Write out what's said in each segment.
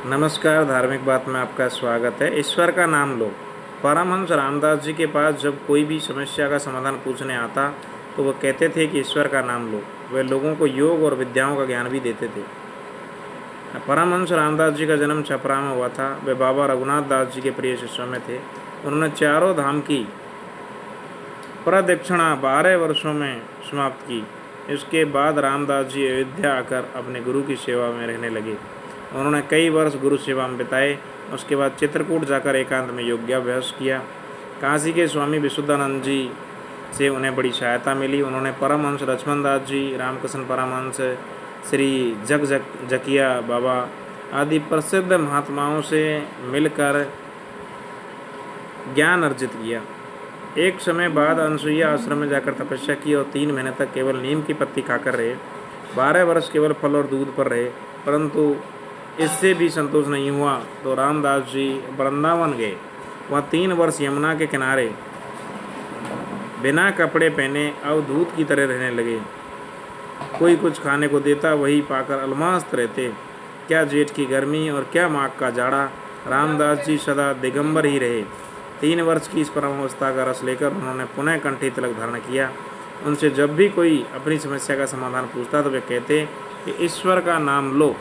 नमस्कार, धार्मिक बात में आपका स्वागत है। ईश्वर का नाम लो। परमहंस रामदास जी के पास जब कोई भी समस्या का समाधान पूछने आता तो वो कहते थे कि ईश्वर का नाम लो। वे लोगों को योग और विद्याओं का ज्ञान भी देते थे। परमहंस रामदास जी का जन्म छपरा में हुआ था। वे बाबा रघुनाथ दास जी के प्रिय शिष्यों में थे। उन्होंने चारों धाम की प्रदक्षिणा 12 वर्षों में समाप्त की। इसके बाद रामदास जी अयोध्या आकर अपने गुरु की सेवा में रहने लगे। उन्होंने कई वर्ष गुरु सेवा में बिताए। उसके बाद चित्रकूट जाकर एकांत में योगाभ्यास किया। काशी के स्वामी विशुद्धानंद जी से उन्हें बड़ी सहायता मिली। उन्होंने परमहंस लक्ष्मण दास जी, रामकृष्ण परमहंस, श्री जकिया बाबा आदि प्रसिद्ध महात्माओं से मिलकर ज्ञान अर्जित किया। एक समय बाद अनसुईया आश्रम में जाकर तपस्या की और 3 महीने तक केवल नीम की पत्ती खाकर रहे। 12 वर्ष केवल फल और दूध पर रहे, परंतु इससे भी संतोष नहीं हुआ तो रामदास जी वृंदावन गए। वहाँ 3 वर्ष यमुना के किनारे बिना कपड़े पहने अवधूत की तरह रहने लगे। कोई कुछ खाने को देता वही पाकर अलमस्त रहते। क्या जेठ की गर्मी और क्या माघ का जाड़ा, रामदास जी सदा दिगंबर ही रहे। 3 वर्ष की इस परमावस्था का रस लेकर उन्होंने पुनः कंठी तिलक धारण किया। उनसे जब भी कोई अपनी समस्या का समाधान पूछता तो वे कहते कि ईश्वर का नाम लो।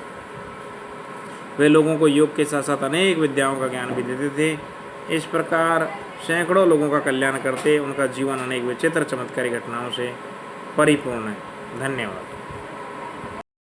वे लोगों को योग के साथ साथ अनेक विद्याओं का ज्ञान भी देते थे। इस प्रकार सैकड़ों लोगों का कल्याण करते। उनका जीवन अनेक विचित्र चमत्कारी घटनाओं से परिपूर्ण है। धन्यवाद।